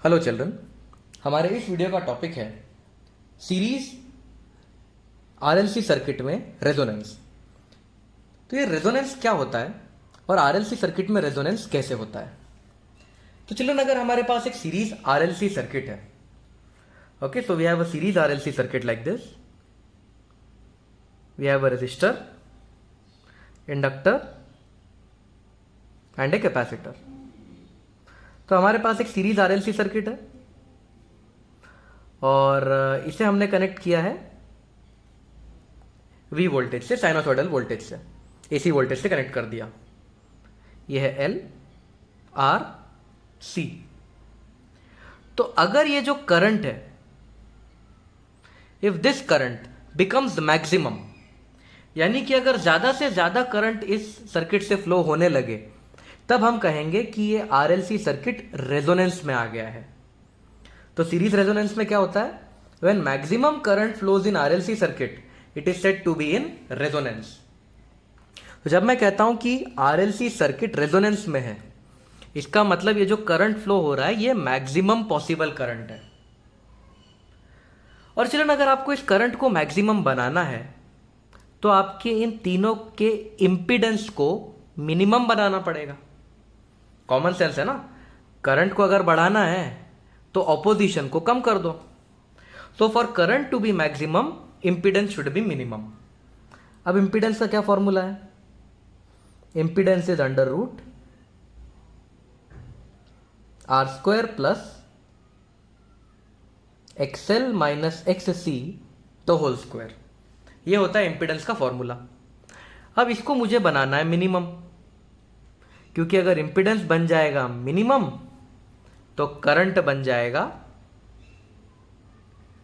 Hello children, हमारे इस video का टॉपिक है सीरीज आरएलसी सर्किट में रेजोनेंस। तो ये रेजोनेंस क्या होता है और आरएलसी सर्किट में रेजोनेंस कैसे होता है। तो चिल्ड्रन, अगर हमारे पास एक सीरीज आरएलसी सर्किट है, okay, so we have a series RLC circuit like this. We have a resistor, inductor and a capacitor. तो हमारे पास एक सीरीज आरएलसी सर्किट है और इसे हमने कनेक्ट किया है वी वोल्टेज से, साइनोसॉइडल वोल्टेज से, एसी वोल्टेज से कनेक्ट कर दिया। यह है एल आर सी। तो अगर ये जो करंट है, if this current becomes maximum, यानी कि अगर ज्यादा से ज्यादा करंट इस सर्किट से फ्लो होने लगे, तब हम कहेंगे कि ये आरएलसी सर्किट रेजोनेंस में आ गया है। तो सीरीज रेजोनेंस में क्या होता है? When maximum current flows in RLC circuit, it is said to be in resonance. तो जब मैं कहता हूं कि आरएलसी सर्किट रेजोनेंस में है, इसका मतलब ये जो करंट फ्लो हो रहा है ये मैक्सिमम पॉसिबल करंट है। और चिल्ड्रन, अगर आपको इस करंट को मैक्सिमम बनाना है तो आपके इन तीनों के इंपीडेंस को मिनिमम बनाना पड़ेगा। कॉमन सेंस है ना, करंट को अगर बढ़ाना है तो ऑपोजिशन को कम कर दो। So for current to be maximum, impedance should be minimum. अब इंपीडेंस का क्या फॉर्मूला है? Impedance is under root R square plus XL minus X C तो होल स्क्वायर। ये होता है इंपीडेंस का फॉर्मूला। अब इसको मुझे बनाना है मिनिमम, क्योंकि अगर इंपीडेंस बन जाएगा मिनिमम तो करंट बन जाएगा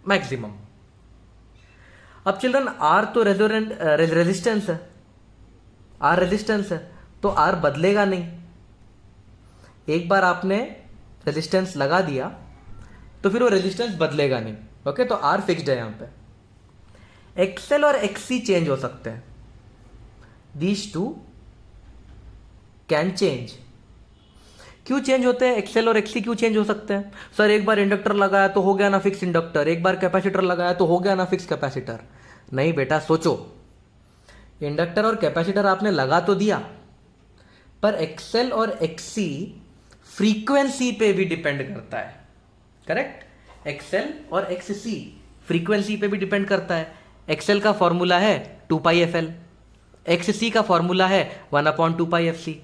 मैक्सिमम। अब चिल्ड्रन, आर तो रेजिस्टेंस है, आर रेजिस्टेंस है, तो आर बदलेगा नहीं। एक बार आपने रेजिस्टेंस लगा दिया तो फिर वो रेजिस्टेंस बदलेगा नहीं। ओके, तो आर फिक्स्ड है यहां पे। एक्सएल और एक्ससी चेंज हो सकते हैं, दीज टू कैन चेंज। क्यों चेंज होते हैं? एक्सएल और एक्ससी क्यों चेंज हो सकते हैं? सर, एक बार इंडक्टर लगाया तो हो गया ना फिक्स इंडक्टर, एक बार कैपेसिटर लगाया तो हो गया ना फिक्स कैपेसिटर। नहीं बेटा, सोचो, इंडक्टर और कैपेसिटर आपने लगा तो दिया, पर एक्सएल और एक्ससी फ्रीक्वेंसी पे भी डिपेंड करता है। करेक्ट? एक्सएल और एक्ससी फ्रीक्वेंसी पे भी डिपेंड करता है। एक्सएल का फॉर्मूला है 2πfl, एक्ससी का फॉर्मूला है 1/2πfc।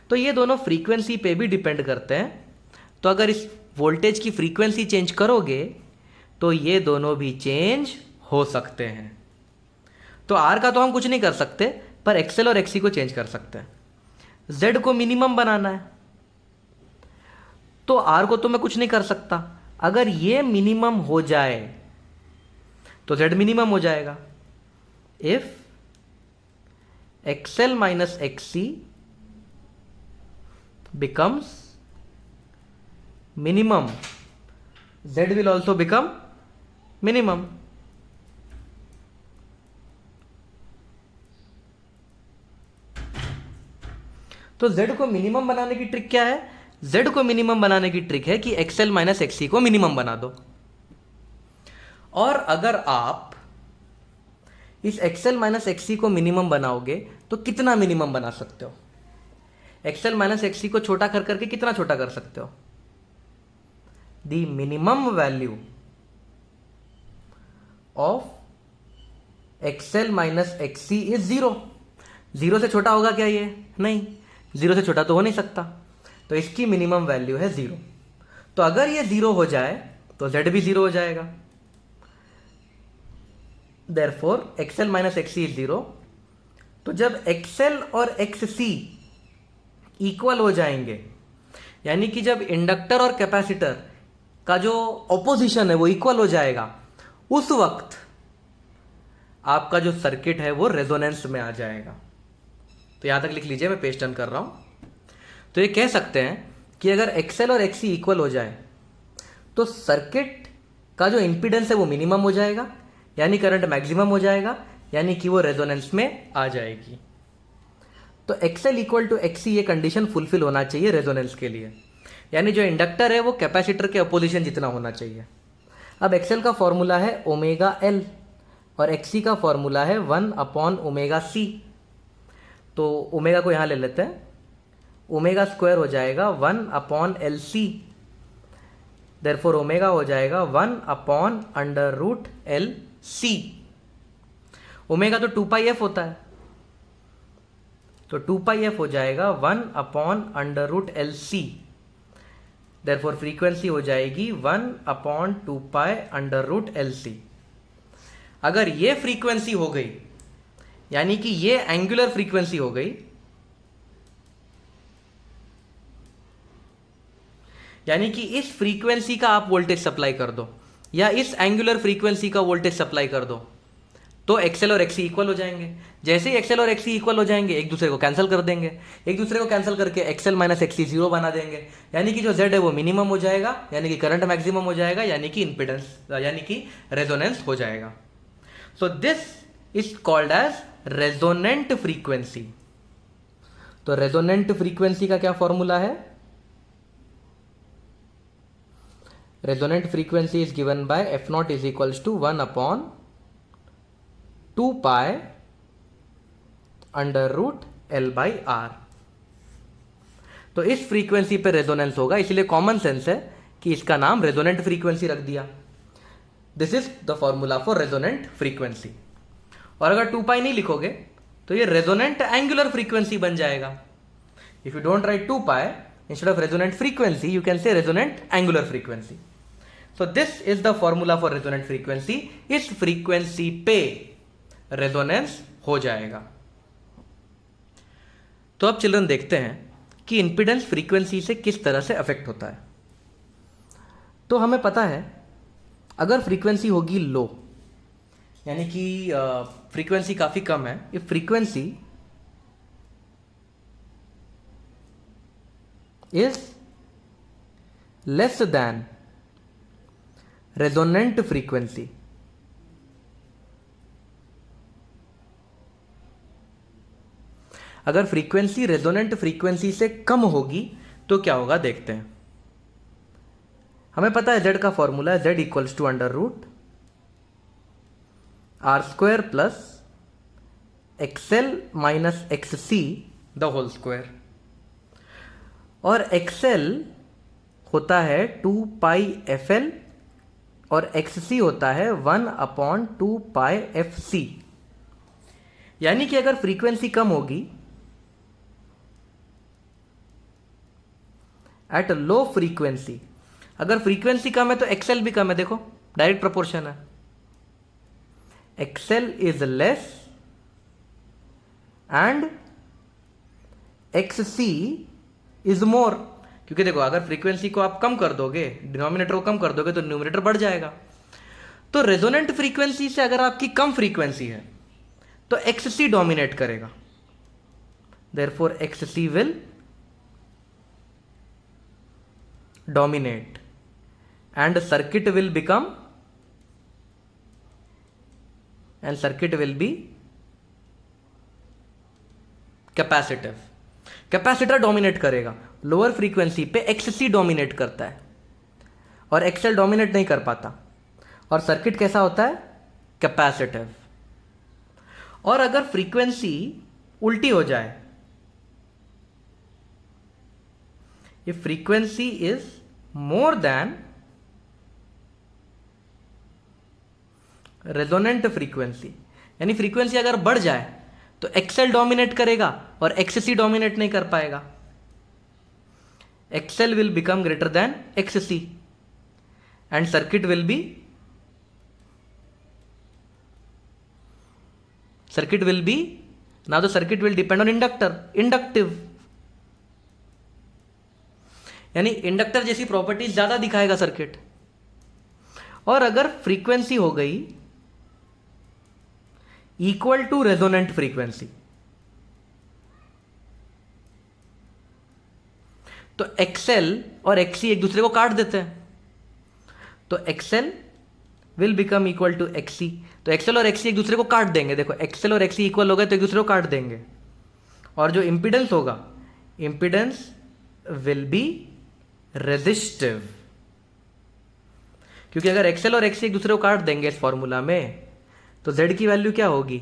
तो ये दोनों फ्रीक्वेंसी पे भी डिपेंड करते हैं। तो अगर इस वोल्टेज की फ्रीक्वेंसी चेंज करोगे तो ये दोनों भी चेंज हो सकते हैं। तो आर का तो हम कुछ नहीं कर सकते, पर एक्सएल और एक्ससी को चेंज कर सकते हैं। जेड को मिनिमम बनाना है तो आर को तो मैं कुछ नहीं कर सकता। अगर ये मिनिमम हो जाए तो जेड मिनिमम हो जाएगा। If XL minus एक्ससी becomes minimum, z will also become minimum. तो z को मिनिमम बनाने की ट्रिक क्या है? z को मिनिमम बनाने की ट्रिक है कि एक्सएल माइनस एक्ससी को मिनिमम बना दो। और अगर आप इस एक्सएल माइनस एक्ससी को मिनिमम बनाओगे तो कितना मिनिमम बना सकते हो? एक्सएल माइनस एक्ससी को छोटा कर करके कितना छोटा कर सकते हो? The minimum value of XL minus एक्ससी is 0। 0 से छोटा होगा क्या ये? नहीं, 0 से छोटा तो हो नहीं सकता। तो इसकी मिनिमम वैल्यू है 0। तो अगर ये 0 हो जाए तो z भी 0 हो जाएगा। Therefore XL minus एक्ससी is 0। तो जब एक्सएल और एक्ससी इक्वल हो जाएंगे, यानी कि जब इंडक्टर और कैपेसिटर का जो ऑपोजिशन है वो इक्वल हो जाएगा, उस वक्त आपका जो सर्किट है वो रेजोनेंस में आ जाएगा। तो यहां तक लिख लीजिए, मैं पेज टर्न कर रहा हूं। तो ये कह सकते हैं कि अगर एक्सएल और एक्ससी इक्वल हो जाए तो सर्किट का जो इंपीडेंस है वो मिनिमम हो जाएगा, यानी करंट मैक्सिमम हो जाएगा, यानी कि वो रेजोनेंस में आ जाएगी। तो एक्सएल इक्वल टू एक्ससी ये कंडीशन फुलफिल होना चाहिए रेजोनेंस के लिए। यानी जो इंडक्टर है वो कैपेसिटर के अपोजिशन जितना होना चाहिए। अब एक्सएल का फॉर्मूला है ओमेगा एल और एक्सी का फॉर्मूला है 1/ओमेगा सी। तो ओमेगा को यहाँ ले लेते हैं, ओमेगा स्क्वायर हो जाएगा 1/LC, देयरफॉर ओमेगा हो जाएगा 1/√LC। ओमेगा तो 2πf होता है, तो 2πf हो जाएगा 1/√LC, देयरफॉर फ्रीक्वेंसी हो जाएगी 1/2π√LC। अगर ये फ्रीक्वेंसी हो गई, यानी कि ये एंगुलर फ्रीक्वेंसी हो गई, यानी कि इस फ्रीक्वेंसी का आप वोल्टेज सप्लाई कर दो या इस एंगुलर फ्रीक्वेंसी का वोल्टेज सप्लाई कर दो, तो एक्सएल और एक्सी इक्वल हो जाएंगे। जैसे ही एक्सएल और एक्सी इक्वल हो जाएंगे, एक दूसरे को कैंसिल कर देंगे, एक दूसरे को कैंसिल करके एक्सएल माइनस एक्सी 0 बना देंगे, यानी कि जो जेड है वो मिनिमम हो जाएगा, यानी कि करंट मैक्सिमम हो जाएगा, यानी कि इंपिडेंस यानी कि रेजोनेंस हो जाएगा। So this is called as resonant frequency. तो रेजोनेंट फ्रीक्वेंसी का क्या फॉर्मूला है? Resonant frequency is given by F not is equals to 1/2π√L/R। तो इस फ्रीक्वेंसी पे रेजोनेंस होगा, इसलिए कॉमन सेंस है कि इसका नाम रेजोनेंट फ्रीक्वेंसी रख दिया। This is the formula for resonant frequency. और अगर 2π नहीं लिखोगे तो ये रेजोनेंट एंगुलर फ्रीक्वेंसी बन जाएगा। If you don't write 2π, instead of resonant frequency you can say resonant angular frequency. So this is the formula for resonant frequency. इस frequency पे रेजोनेंस हो जाएगा। तो अब चिल्ड्रन देखते हैं कि इंपिडेंस फ्रीक्वेंसी से किस तरह से अफेक्ट होता है। तो हमें पता है अगर फ्रीक्वेंसी होगी लो, यानी कि फ्रीक्वेंसी काफी कम है, if frequency is less than resonant frequency, अगर फ्रीक्वेंसी रेजोनेंट फ्रीक्वेंसी से कम होगी तो क्या होगा देखते हैं। हमें पता है z का फॉर्मूला है z equals to √R² plus XL minus XC the whole square. और XL होता है 2πfL और XC होता है 1/2πfC। यानी कि अगर फ्रीक्वेंसी कम होगी, एट लो फ्रीक्वेंसी, अगर फ्रीक्वेंसी कम है तो एक्सएल भी कम है, देखो डायरेक्ट प्रोपोर्शन है, XL is less and एक्ससी is more. क्योंकि देखो अगर फ्रीक्वेंसी को आप कम कर दोगे, डिनोमिनेटर को कम कर दोगे, तो न्यूमरेटर बढ़ जाएगा। तो रेजोनेंट फ्रीक्वेंसी से अगर आपकी कम फ्रीक्वेंसी है तो एक्ससी डोमिनेट करेगा, therefore एक्ससी will dominate and circuit will be capacitive. Capacitor dominate करेगा, लोअर फ्रीक्वेंसी पे एक्ससी डोमिनेट करता है और एक्सएल डोमिनेट नहीं कर पाता, और सर्किट कैसा होता है? कैपेसिटिव। और अगर फ्रीक्वेंसी उल्टी हो जाए, if frequency is more than resonant frequency, यानी फ्रीक्वेंसी अगर बढ़ जाए तो एक्सएल डोमिनेट करेगा और एक्ससी डोमिनेट नहीं कर पाएगा। XL will become greater than XC and circuit will be now the circuit will depend on inductive, यानी इंडक्टर जैसी प्रॉपर्टीज ज्यादा दिखाएगा सर्किट। और अगर फ्रीक्वेंसी हो गई इक्वल टू रेजोनेंट फ्रीक्वेंसी, तो एक्सएल और एक्सी एक दूसरे को काट देते हैं, तो XL will become equal to XC. तो एक्सएल और एक्सी एक दूसरे को काट देंगे, देखो एक्सएल और एक्सी इक्वल हो गए तो एक दूसरे को काट देंगे, और जो इंपिडेंस होगा, इंपिडेंस विल बी रेजिस्टिव, क्योंकि अगर एक्सएल और एक्सी एक दूसरे को काट देंगे इस फॉर्मूला में तो जेड की वैल्यू क्या होगी,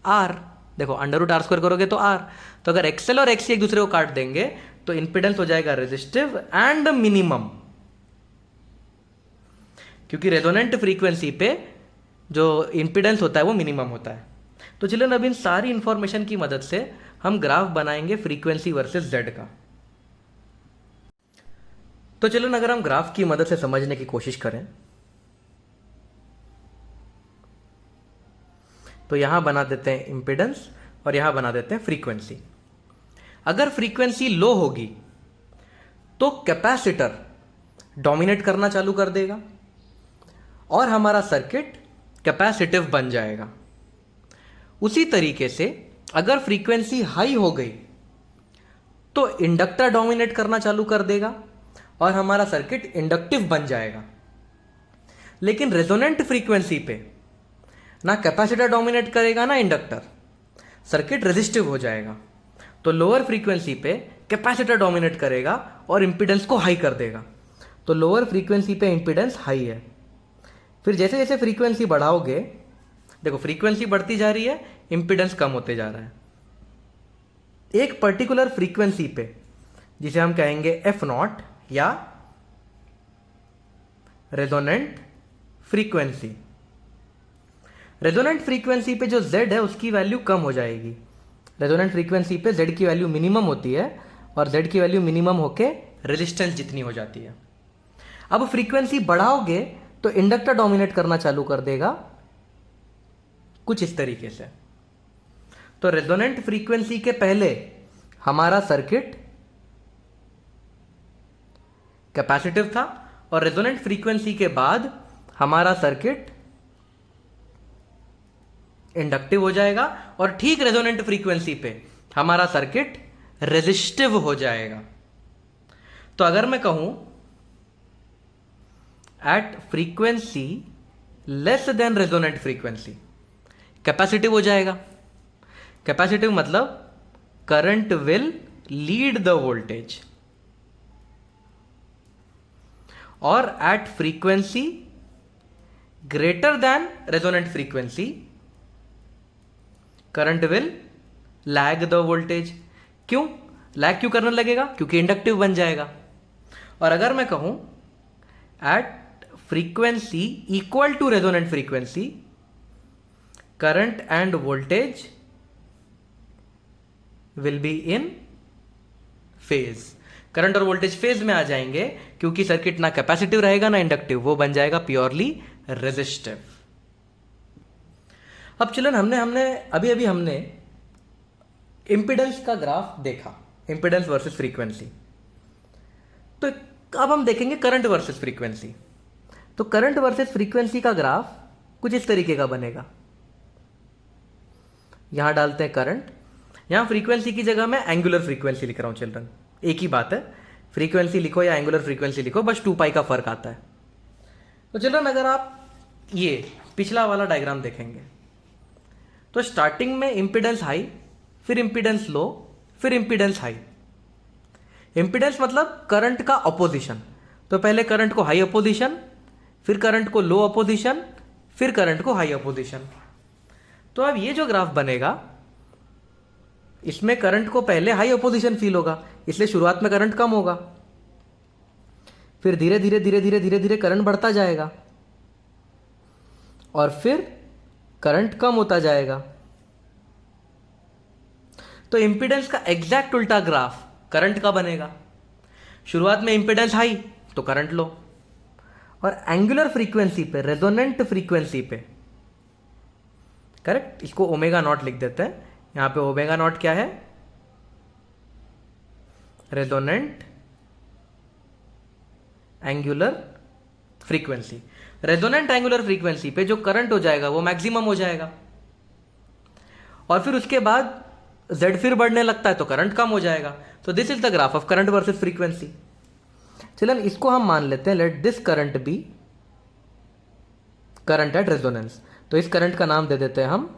आर। देखो अंडर रूट आर स्क्वायर करोगे तो आर, तो अगर एक्सएल और एक्सी एक दूसरे को काट देंगे तो इंपिडेंस हो जाएगा रेजिस्टिव एंड मिनिमम, क्योंकि रेजोनेंट फ्रीक्वेंसी पे जो इंपिडेंस होता है वो मिनिमम होता है। तो चलिए अब इन सारी इंफॉर्मेशन की मदद से हम ग्राफ बनाएंगे फ्रीक्वेंसी वर्सेस जेड का। तो चलो अगर हम ग्राफ की मदद से समझने की कोशिश करें तो यहां बना देते हैं इंपिडेंस और यहां बना देते हैं फ्रीक्वेंसी। अगर फ्रीक्वेंसी लो होगी तो कैपेसिटर डोमिनेट करना चालू कर देगा और हमारा सर्किट कैपेसिटिव बन जाएगा। उसी तरीके से अगर फ्रीक्वेंसी हाई हो गई तो इंडक्टर डोमिनेट करना चालू कर देगा और हमारा सर्किट इंडक्टिव बन जाएगा। लेकिन रेजोनेंट फ्रीक्वेंसी पे ना कैपेसिटर डोमिनेट करेगा ना इंडक्टर, सर्किट रेजिस्टिव हो जाएगा। तो लोअर फ्रीक्वेंसी पे कैपेसिटर डोमिनेट करेगा और इंपिडेंस को हाई कर देगा। तो लोअर फ्रीक्वेंसी पे इंपिडेंस हाई है। फिर जैसे जैसे फ्रीक्वेंसी बढ़ाओगे, देखो फ्रीक्वेंसी बढ़ती जा रही है, इंपिडेंस कम होते जा रहा है। एक पर्टिकुलर फ्रीक्वेंसी पे जिसे हम कहेंगे एफ नॉट या रेजोनेंट फ्रीक्वेंसी, रेजोनेंट फ्रीक्वेंसी पे जो Z है उसकी वैल्यू कम हो जाएगी। रेजोनेंट फ्रीक्वेंसी पे Z की वैल्यू मिनिमम होती है और Z की वैल्यू मिनिमम होके रेजिस्टेंस जितनी हो जाती है। अब फ्रीक्वेंसी बढ़ाओगे तो इंडक्टर डोमिनेट करना चालू कर देगा कुछ इस तरीके से। तो रेजोनेंट फ्रीक्वेंसी के पहले हमारा सर्किट कैपेसिटिव था और रेजोनेंट फ्रीक्वेंसी के बाद हमारा सर्किट इंडक्टिव हो जाएगा और ठीक रेजोनेंट फ्रीक्वेंसी पे हमारा सर्किट रेजिस्टिव हो जाएगा। तो अगर मैं कहूं at frequency less than resonant frequency, capacitive हो जाएगा। कैपेसिटिव मतलब current will lead the voltage. और at frequency greater than resonant frequency, current will lag the voltage. क्यों लैग क्यों करने लगेगा, क्योंकि इंडक्टिव बन जाएगा। और अगर मैं कहूं at frequency equal to resonant frequency, current and voltage will be in phase. Current और वोल्टेज फेज में आ जाएंगे क्योंकि सर्किट ना कैपेसिटिव रहेगा ना इंडक्टिव, वो बन जाएगा प्योरली रेजिस्टिव। अब चिल्ड्रन हमने इंपिडेंस का ग्राफ देखा, इंपिडेंस वर्सेस फ्रीक्वेंसी। तो अब हम देखेंगे करंट वर्सेस फ्रीक्वेंसी। तो करंट वर्सेस फ्रीक्वेंसी का ग्राफ कुछ इस तरीके का बनेगा। यहां डालते हैं करंट, यहां फ्रीक्वेंसी की जगह मैं एंगुलर फ्रीक्वेंसी लिख रहा हूं चिल्ड्रन, एक ही बात है, फ्रीक्वेंसी लिखो या एंगुलर फ्रीक्वेंसी लिखो, बस 2 पाई का फर्क आता है। तो चिल्ड्रन अगर आप ये पिछला वाला डायग्राम देखेंगे तो स्टार्टिंग में इंपिडेंस हाई, फिर इंपिडेंस लो, फिर इंपिडेंस हाई। इंपिडेंस मतलब करंट का अपोजिशन। तो पहले करंट को हाई अपोजिशन, फिर करंट को लो अपोजिशन, फिर करंट को हाई अपोजिशन। तो अब ये जो ग्राफ बनेगा इसमें करंट को पहले हाई अपोजिशन फील होगा, इसलिए शुरुआत में करंट कम होगा, फिर धीरे धीरे धीरे धीरे धीरे धीरे करंट बढ़ता जाएगा और फिर करंट कम होता जाएगा। तो इंपिडेंस का एग्जैक्ट उल्टा ग्राफ करंट का बनेगा। शुरुआत में इंपिडेंस हाई तो करंट लो, और एंगुलर फ्रीक्वेंसी पे, रेजोनेंट फ्रीक्वेंसी पे, करेक्ट, इसको ओमेगा नॉट लिख देते हैं। यहां पे ओमेगा नॉट क्या है, resonant angular frequency. Resonant angular frequency पे जो करंट हो जाएगा वो मैक्सिमम हो जाएगा और फिर उसके बाद Z फिर बढ़ने लगता है तो करंट कम हो जाएगा। तो this is the graph of current versus frequency. चलन इसको हम मान लेते हैं, let this current be current at resonance. तो इस करंट का नाम दे देते हैं हम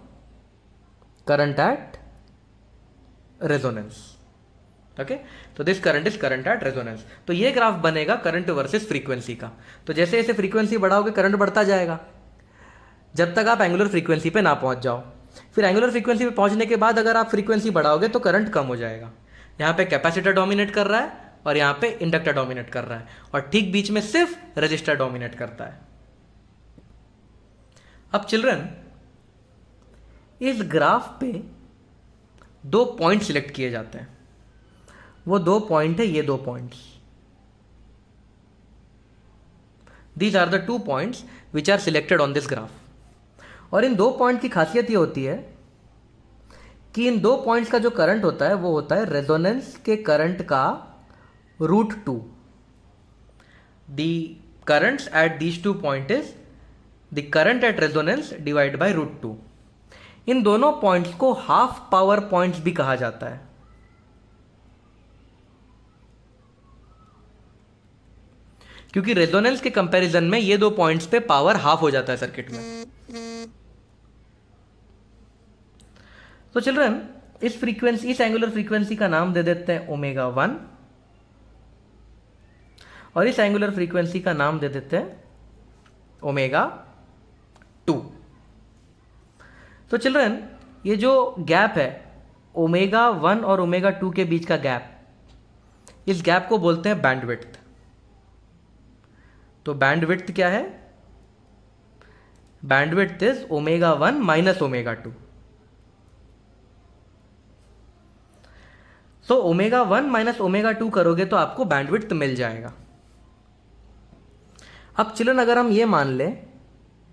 करंट एट रेजोनेंस। ओके, तो this current is current at resonance. तो ये ग्राफ बनेगा करंट वर्सेस फ्रीक्वेंसी का। तो जैसे जैसे फ्रीक्वेंसी बढ़ाओगे करंट बढ़ता जाएगा जब तक आप एंगुलर फ्रीक्वेंसी पे ना पहुंच जाओ। फिर एंगुलर फ्रीक्वेंसी पे पहुंचने के बाद अगर आप फ्रीक्वेंसी बढ़ाओगे तो करंट कम हो जाएगा। यहाँ पे कैपेसिटर डोमिनेट कर रहा है और यहाँ पे इंडक्टर डोमिनेट कर रहा है, और ठीक बीच में सिर्फ रजिस्टर डोमिनेट करता है। अब चिल्ड्रन, इस ग्राफ पे 2 पॉइंट सिलेक्ट किए जाते हैं। वो 2 पॉइंट है ये 2 points. These are the 2 points which are selected on this graph. और इन 2 पॉइंट की खासियत ये होती है कि इन 2 पॉइंट्स का जो करंट होता है वो होता है रेजोनेंस के करंट का √2। The currents at these 2 point is the current at resonance divide by √2। इन दोनों पॉइंट्स को हाफ पावर पॉइंट्स भी कहा जाता है। क्योंकि रेजोनेंस के कंपैरिजन में ये 2 पॉइंट्स पे पावर हाफ हो जाता है सर्किट में। तो चिल्ड्रन, इस एंगुलर फ्रीक्वेंसी का नाम दे देते हैं ω1 और इस एंगुलर फ्रीक्वेंसी का नाम दे देते हैं ω2। तो चिल्ड्रन, ये जो गैप है ω1 और ω2 के बीच का गैप, इस गैप को बोलते हैं बैंडविड्थ। तो बैंडविड्थ क्या है? Bandwidth is ω1 minus ω2। तो ω1 माइनस ω2 करोगे तो आपको बैंडविड्थ मिल जाएगा। अब चिल्ड्रन, अगर हम ये मान लें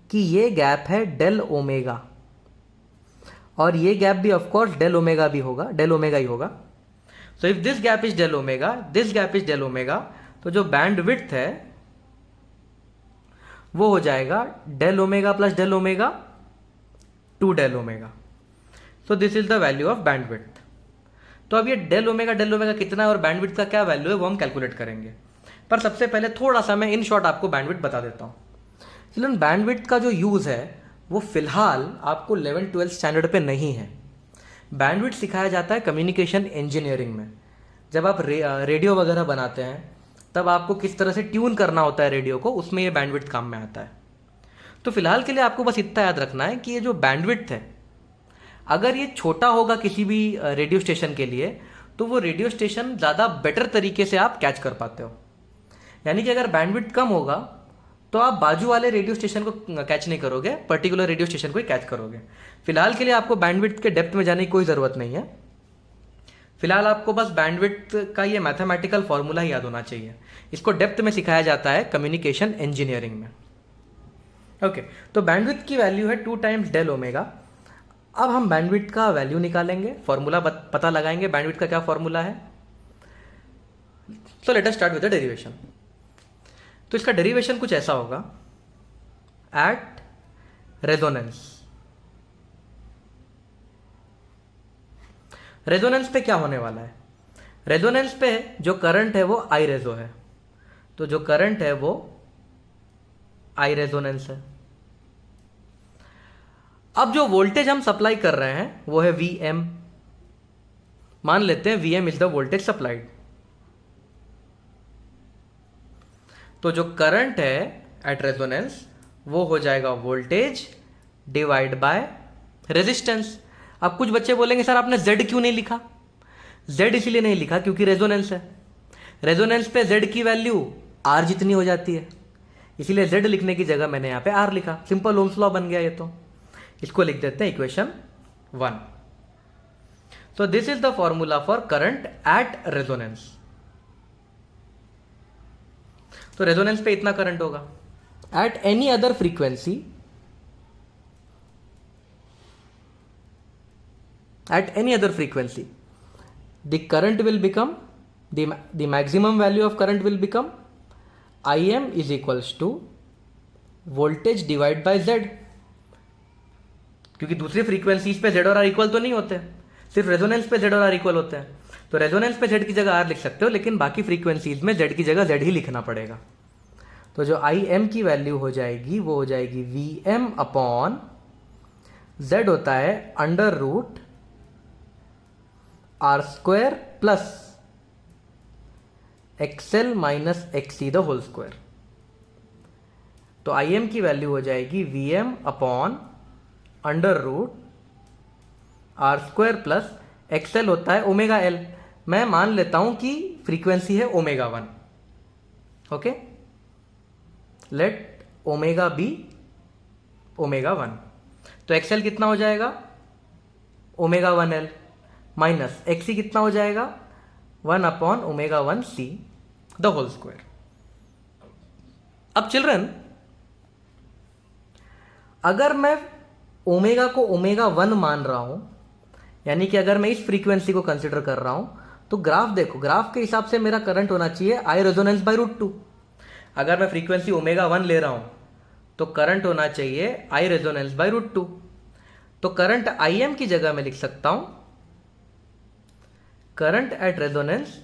कि ये गैप है डेल ओमेगा और ये गैप भी ऑफ कोर्स डेल ओमेगा ही होगा। So if this gap is del omega, this gap is del omega, तो जो बैंडविड्थ है वो हो जाएगा del omega plus del omega two del omega. So this is the value of bandwidth. तो अब ये डेल ओमेगा कितना है और बैंडविड्थ का क्या वैल्यू है वो हम कैलकुलेट करेंगे। पर सबसे पहले थोड़ा सा मैं इन शॉर्ट आपको बैंडविड्थ बता देता हूँ। चिल्ड्रन, बैंडविड्थ का जो यूज़ है वो फिलहाल आपको 11-12 स्टैंडर्ड पे नहीं है। बैंडविड्थ सिखाया जाता है कम्युनिकेशन इंजीनियरिंग में। जब आप रेडियो वगैरह बनाते हैं तब आपको किस तरह से ट्यून करना होता है रेडियो को, उसमें ये बैंडविड्थ काम में आता है। तो फिलहाल के लिए आपको बस इतना याद रखना है कि ये जो बैंडविड्थ है, अगर ये छोटा होगा किसी भी रेडियो स्टेशन के लिए, तो वो रेडियो स्टेशन ज़्यादा बेटर तरीके से आप कैच कर पाते हो। यानी कि अगर बैंडविड्थ कम होगा तो आप बाजू वाले रेडियो स्टेशन को कैच नहीं करोगे, पर्टिकुलर रेडियो स्टेशन को ही कैच करोगे। फिलहाल के लिए आपको बैंडविड्थ के डेप्थ में जाने की कोई ज़रूरत नहीं है। फिलहाल आपको बस बैंडविड्थ का ये मैथमेटिकल फॉर्मूला ही याद होना चाहिए। इसको डेप्थ में सिखाया जाता है कम्युनिकेशन इंजीनियरिंग में। ओके, तो बैंडविड्थ की वैल्यू है 2 टाइम्स डेल ओमेगा। अब हम बैंडविड्थ का वैल्यू निकालेंगे, फॉर्मूला पता लगाएंगे बैंडविड्थ का क्या फॉर्मूला है। So let us start with the derivation. तो इसका डेरिवेशन कुछ ऐसा होगा, एट रेजोनेंस। रेजोनेंस पे क्या होने वाला है? रेजोनेंस पे जो करंट है वो आई रेजो है, तो जो करंट है वो आई रेजोनेंस है। अब जो वोल्टेज हम सप्लाई कर रहे हैं वो है Vm। मान लेते हैं Vm is the voltage supplied. तो जो करंट है एट रेजोनेंस वो हो जाएगा वोल्टेज डिवाइड बाय रेजिस्टेंस। अब कुछ बच्चे बोलेंगे सर आपने Z क्यों नहीं लिखा? Z इसीलिए नहीं लिखा क्योंकि रेजोनेंस है। रेजोनेंस पे Z की वैल्यू R जितनी हो जाती है, इसीलिए Z लिखने की जगह मैंने यहाँ पे R लिखा। सिंपल ओम्स लॉ बन गया ये। तो इसको लिख देते हैं equation 1। So this is the formula for current at resonance. तो रेजोनेंस पे इतना करंट होगा। At any other frequency, the current will become the maximum value of current will become Im is equals to voltage divided by Z। क्योंकि दूसरी frequencies पे Z और R equal तो नहीं होते, सिर्फ रेजोनेंस पे Z और R इक्वल होते हैं। तो रेजोनेंस पे Z की जगह R लिख सकते हो, लेकिन बाकी फ्रीक्वेंसीज में Z की जगह Z ही लिखना पड़ेगा। तो जो Im की वैल्यू हो जाएगी वो हो जाएगी Vm अपॉन Z होता है under root R² plus XL minus XC the whole square. तो आई एम की वैल्यू हो जाएगी V M upon under root R square plus XL होता है ओमेगा एल। मैं मान लेता हूं कि फ्रीक्वेंसी है omega 1। Okay, let omega be omega 1। तो एक्सएल कितना हो जाएगा ओमेगा 1 एल माइनस एक्सी कितना हो जाएगा 1 upon omega 1 C the whole square. अब चिल्ड्रन, अगर मैं ओमेगा को ओमेगा 1 मान रहा हूं, यानी कि अगर मैं इस फ्रीक्वेंसी को कंसिडर कर रहा हूं, तो ग्राफ देखो, ग्राफ के हिसाब से मेरा करंट होना चाहिए आई रेजोनेंस बाई √2। अगर मैं फ्रीक्वेंसी ओमेगा 1 ले रहा हूं तो करंट होना चाहिए आई रेजोनेंस बाई √2। तो करंट आई एम की जगह में लिख सकता हूं current at resonance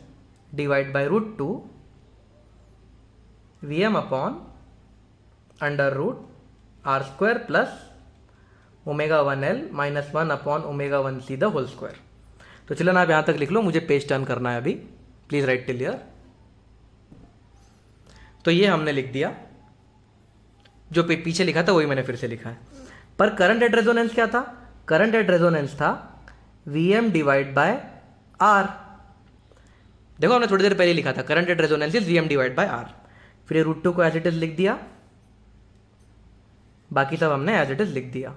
divide by √2 V M upon under root R square plus omega 1 L minus 1 upon omega 1 C the whole square. तो चलो ना, आप यहां तक लिख लो, मुझे पेज टर्न करना है अभी। Please right till here. तो ये हमने लिख दिया, जो पीछे लिखा था वही मैंने फिर से लिखा है। पर करंट एट रेजोनेंस क्या था? करंट एट रेजोनेंस था V M divide by R. देखो, हमने थोड़ी देर पहले लिखा था current at resonance is V M divide by R. फिर ये √2 को एज इट इज लिख दिया, बाकी सब हमने एज इट इज लिख दिया।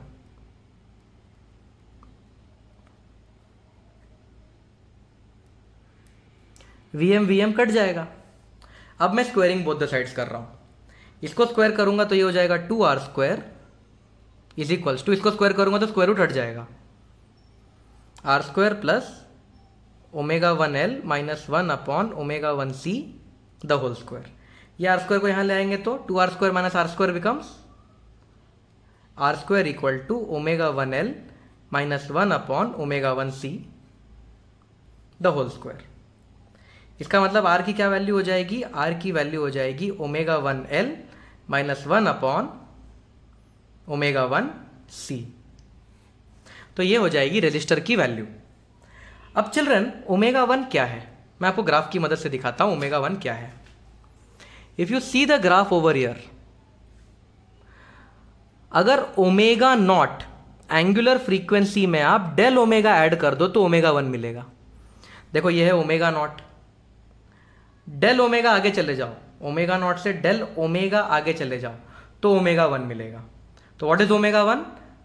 वी एम कट जाएगा। अब मैं स्क्वायरिंग बोथ द साइड्स कर रहा हूं। इसको स्क्वायर करूंगा तो ये हो जाएगा 2r square is equals to, इसको स्क्वायर करूंगा तो स्क्वायर रूट हट जाएगा, R square plus omega 1 L minus 1 upon omega 1 C the whole square. ये आर स्क्वायर को यहां ले आएंगे तो 2r square minus R square becomes R square equal to omega 1 L minus 1 upon omega 1 C the whole square. इसका मतलब are की क्या वैल्यू हो जाएगी? आर की वैल्यू हो जाएगी omega 1 L minus 1 upon omega 1 सी। तो ये हो जाएगी रेजिस्टर की वैल्यू। अब चिल्ड्रन, ओमेगा 1 क्या है? मैं आपको ग्राफ की मदद से दिखाता हूं ओमेगा 1 क्या है। If you see the graph over here, अगर ओमेगा नॉट एंगुलर फ्रीक्वेंसी में आप डेल ओमेगा ऐड कर दो तो ओमेगा 1 मिलेगा। देखो, ये है ओमेगा नॉट, डेल ओमेगा आगे चले जाओ, ओमेगा नॉट से डेल ओमेगा आगे चले जाओ तो ओमेगा 1 मिलेगा। तो what is omega 1?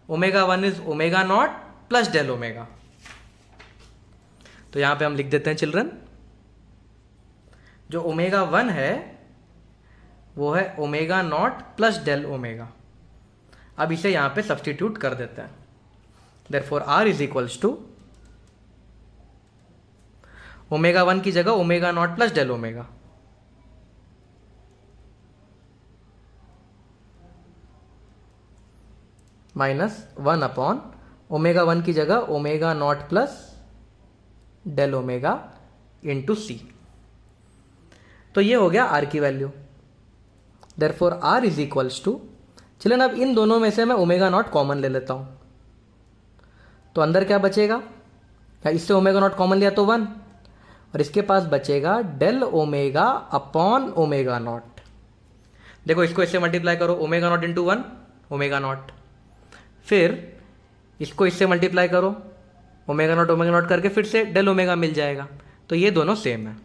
Omega 1 is omega not plus del omega. तो यहां पे हम लिख देते हैं चिल्ड्रन, जो ओमेगा 1 है वो है omega not plus del omega. अब इसे यहां पे सब्सटीट्यूट कर देते हैं। Therefore R is equals to omega 1 की जगह omega not plus del omega, minus 1 upon omega 1 की जगह omega not plus del omega into C. तो ये हो गया आर की value. Therefore R is equals to, चलिए अब इन दोनों में से मैं ओमेगा नॉट कॉमन ले लेता हूं, तो अंदर क्या बचेगा? इससे ओमेगा नॉट कॉमन लिया तो 1, और इसके पास बचेगा del omega upon omega not. देखो, इसको इससे मल्टीप्लाई करो, omega not into 1 omega not, फिर इसको इससे मल्टीप्लाई करो, ओमेगा नॉट करके फिर से डेल ओमेगा मिल जाएगा। तो ये दोनों सेम है,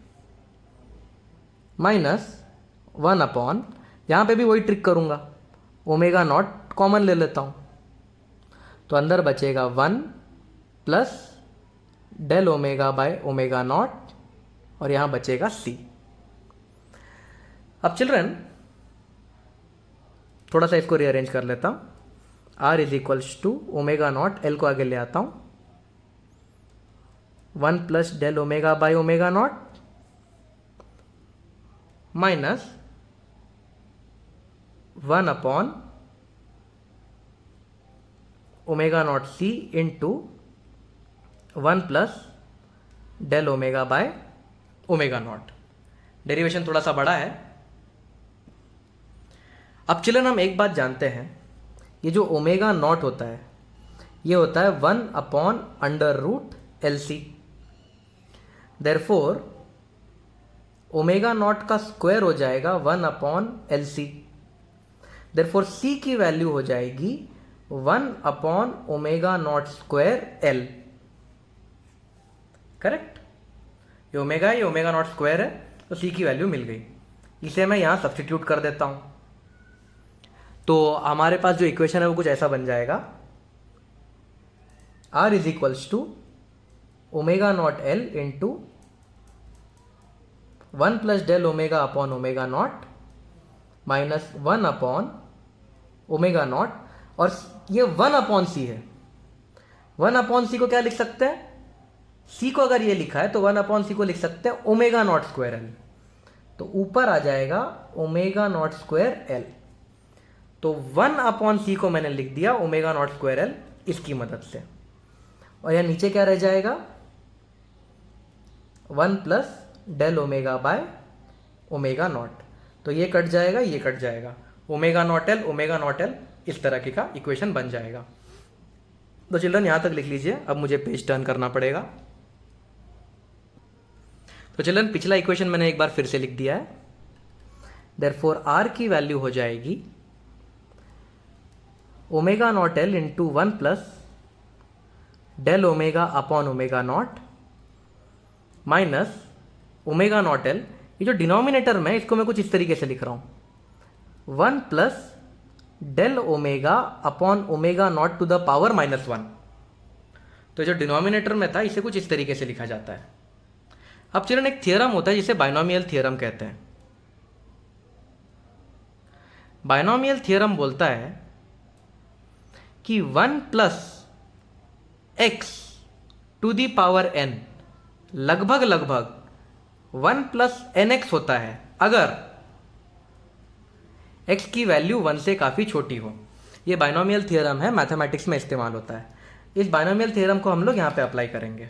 माइनस 1 अपॉन, यहां पे भी वही ट्रिक करूंगा, ओमेगा नॉट कॉमन ले लेता हूं, तो अंदर बचेगा 1 plus del omega by omega not, और यहां बचेगा सी। अब चिल्ड्रन, थोड़ा सा इसको रीअरेंज कर लेता हूं। R is equals to omega not, L को आगे ले आता हूं, 1 plus del omega by omega not minus 1 upon omega not C into 1 plus del omega by omega not. Derivation थोड़ा सा बड़ा है। अब चिल्ड्रन, हम एक बात जानते हैं, ये जो ओमेगा नॉट होता है ये होता है 1 upon under root L C. Therefore omega not का स्क्वायर हो जाएगा 1/LC। देयरफॉर C की वैल्यू हो जाएगी 1/ω0² L। करेक्ट? ये ओमेगा है, ये ओमेगा नॉट स्क्वायर है, तो C की वैल्यू मिल गई। इसे मैं यहां सब्स्टिट्यूट कर देता हूं, तो हमारे पास जो इक्वेशन है वो कुछ ऐसा बन जाएगा, R is equals to ω0L into 1+del⍵/ω0 minus 1/ω0, और ये 1/C है। 1/C को क्या लिख सकते हैं? C को अगर ये लिखा है तो 1/C को लिख सकते हैं ω0²L, तो ऊपर आ जाएगा ω0²L। तो 1/C को मैंने लिख दिया ω0²L इसकी मदद से, और यहां नीचे क्या रह जाएगा? 1+del⍵/ω0। तो ये कट जाएगा, ये कट जाएगा, ω0L इस तरह की का इक्वेशन बन जाएगा। तो चिल्ड्रन यहां तक लिख लीजिए। अब मुझे पेज टर्न करना पड़ेगा। तो चिल्ड्रन पिछला इक्वेशन मैंने एक बार फिर से लिख दिया है। देयरफॉर R की वैल्यू हो जाएगी ω0L into 1+del⍵/ω0 minus ω0L। ये जो डिनोमिनेटर में, इसको मैं कुछ इस तरीके से लिख रहा हूं, 1+del⍵/ω0 टू द पावर -1। तो जो डिनोमिनेटर में था इसे कुछ इस तरीके से लिखा जाता है। अब चिल्ड्रन एक थियरम होता है जिसे बाइनोमियल थियरम कहते हैं। बाइनोमियल थियरम बोलता है कि 1+x to the power n लगभग 1+nx होता है अगर x की वैल्यू 1 से काफ़ी छोटी हो। ये बाइनोमियल थियरम है, मैथमेटिक्स में इस्तेमाल होता है। इस बाइनोमियल थियरम को हम लोग यहाँ पे अप्लाई करेंगे।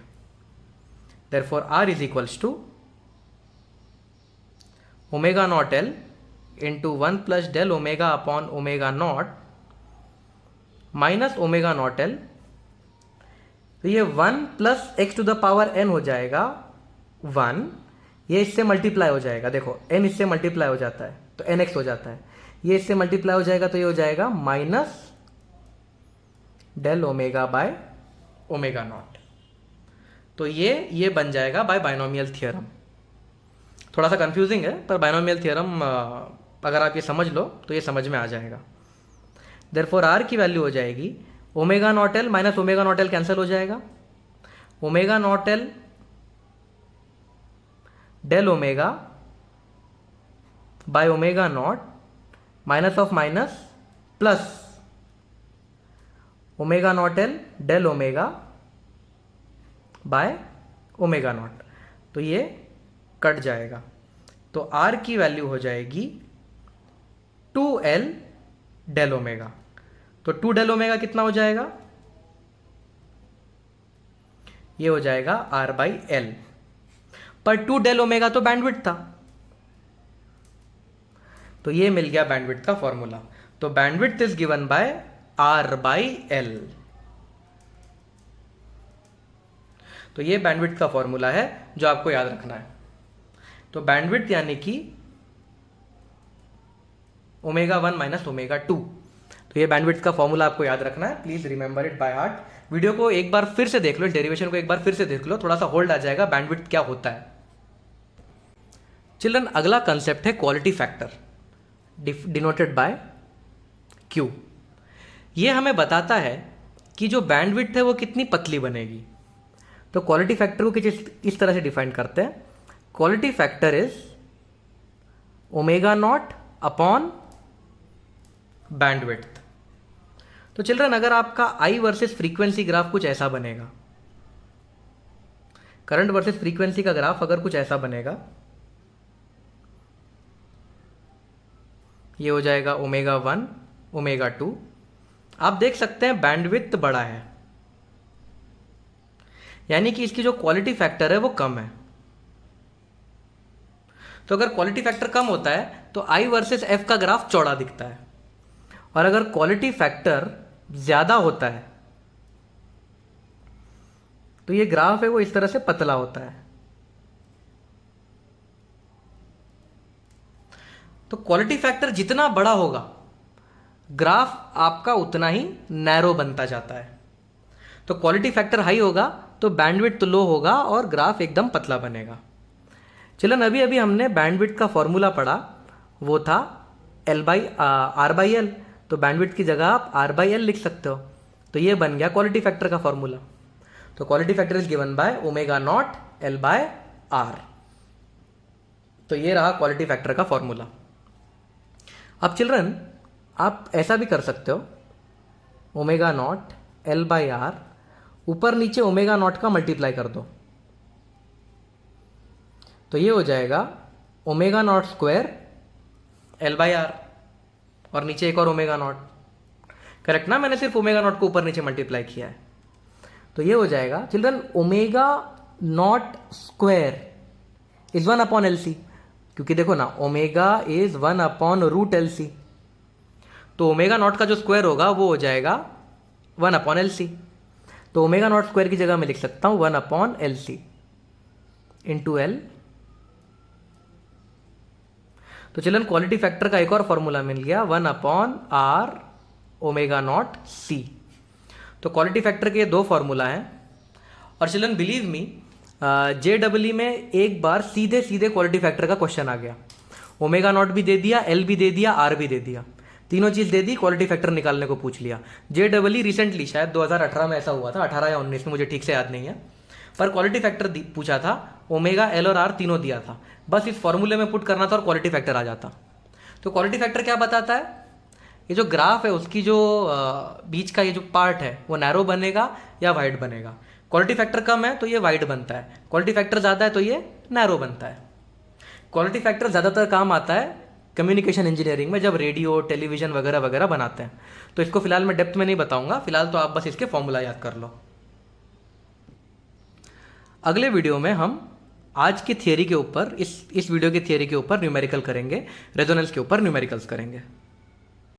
Therefore R is equals to ω0L into 1+del⍵/ω0 minus ω0L। तो ये 1+x to the power n हो जाएगा 1, ये इससे मल्टीप्लाई हो जाएगा, देखो n इससे मल्टीप्लाई हो जाता है तो nx हो जाता है, ये इससे मल्टीप्लाई हो जाएगा तो ये हो जाएगा -del⍵/ω0। तो ये बन जाएगा बाय बाइनोमियल थियरम। थोड़ा सा कंफ्यूजिंग है, पर बाइनोमियल थियरम अगर आप ये समझ लो तो ये समझ में आ जाएगा। देयरफॉर R की वैल्यू हो जाएगी ω0L माइनस ω0L कैंसिल हो जाएगा, ω0L del⍵/ω0 minus of minus plus ω0L del⍵/ω0। तो ये कट जाएगा, तो R की वैल्यू हो जाएगी 2L del⍵। तो 2del⍵ कितना हो जाएगा? ये हो जाएगा R/L। पर 2del⍵ तो बैंडविड्थ था, तो ये मिल गया बैंडविड्थ का फॉर्मूला। तो bandwidth is given bye R/L। तो ये बैंडविड्थ का फॉर्मूला है जो आपको याद रखना है। तो बैंडविड्थ यानी कि ω1 माइनस ω2। तो ये बैंडविड्थ का फॉर्मूला आपको याद रखना है, please remember it by heart. Video को एक बार फिर से देख लो, डेरिवेशन को एक बार फिर से देख लो, थोड़ा सा होल्ड आ जाएगा बैंडविड्थ क्या होता है। चिल्ड्रन अगला कंसेप्ट है quality factor, denoted by Q। ये हमें बताता है कि जो बैंडविड्थ है वो कितनी पतली बनेगी। तो क्वालिटी फैक्टर को इस तरह से डिफाइन करते हैं, quality factor is ω0 upon bandwidth. तो चिल्ड्रन अगर आपका I वर्सेस फ्रीक्वेंसी ग्राफ कुछ ऐसा बनेगा, करंट वर्सेस फ्रीक्वेंसी का ग्राफ अगर कुछ ऐसा बनेगा, ये हो जाएगा ω1 ω2। आप देख सकते हैं बैंडविड्थ बड़ा है, यानी कि इसकी जो क्वालिटी फैक्टर है वो कम है। तो अगर क्वालिटी फैक्टर कम होता है तो I वर्सेस F का ग्राफ चौड़ा दिखता है, और अगर क्वालिटी फैक्टर ज्यादा होता है तो ये ग्राफ है वो इस तरह से पतला होता है। तो क्वालिटी फैक्टर जितना बड़ा होगा ग्राफ आपका उतना ही नैरो बनता जाता है। तो क्वालिटी फैक्टर हाई होगा तो बैंडविड्थ लो होगा और ग्राफ एकदम पतला बनेगा। चलन अभी अभी हमने बैंडविड्थ का फॉर्मूला पढ़ा, वो था R/L। तो बैंडविड्थ की जगह आप R/L लिख सकते हो। तो ये बन गया क्वालिटी फैक्टर का फॉर्मूला। तो quality factor is given bye ω0L/R। तो ये रहा क्वालिटी फैक्टर का फॉर्मूला। अब चिल्ड्रन आप ऐसा भी कर सकते हो, ω0L/R ऊपर नीचे ω0 का मल्टीप्लाई कर दो, तो ये हो जाएगा ω02 L/R और नीचे एक और ω0। करेक्ट ना, मैंने सिर्फ ω0 को ऊपर नीचे मल्टीप्लाई किया है। तो ये हो जाएगा चिल्ड्रन ω02 इज 1/LC, क्योंकि देखो ना ओमेगा इज 1/√LC। तो ω0 का जो स्क्वायर होगा वो हो जाएगा 1/LC। तो ω02 की जगह मैं लिख सकता हूं 1/LC इंटू L। तो चिल्ड्रन क्वालिटी फैक्टर का एक और फॉर्मूला मिल गया 1/R/ω0C। तो क्वालिटी फैक्टर के दो फॉर्मूला हैं। और चिल्ड्रन बिलीव मी, JEE में एक बार सीधे सीधे क्वालिटी फैक्टर का क्वेश्चन आ गया। ω0 भी दे दिया, L भी दे दिया, R भी दे दिया, तीनों चीज दे दी, क्वालिटी फैक्टर निकालने को पूछ लिया। JEE रिसेंटली शायद 2018 में ऐसा हुआ था, 18 या 19 में, मुझे ठीक से याद नहीं है, पर क्वालिटी फैक्टर पूछा था, ओमेगा, L और R तीनों दिया था, बस इस फॉर्मूले में पुट करना था और क्वालिटी फैक्टर आ जाता। तो क्वालिटी फैक्टर क्या बताता है, ये जो ग्राफ है उसकी जो बीच का ये जो पार्ट है वो नैरो बनेगा या वाइड बनेगा। क्वालिटी फैक्टर कम है तो ये वाइड बनता है, क्वालिटी फैक्टर ज़्यादा है तो ये नैरो बनता है। क्वालिटी फैक्टर ज़्यादातर काम आता है कम्युनिकेशन इंजीनियरिंग में, जब रेडियो टेलीविज़न वगैरह वगैरह बनाते हैं। तो इसको फिलहाल मैं डेप्थ में नहीं बताऊंगा, फिलहाल तो आप बस इसके फॉर्मूला याद कर लो। अगले वीडियो में हम आज की थियरी के ऊपर, इस वीडियो की थियरी के ऊपर न्यूमेरिकल करेंगे, रेजोनेंस के ऊपर न्यूमेरिकल्स करेंगे।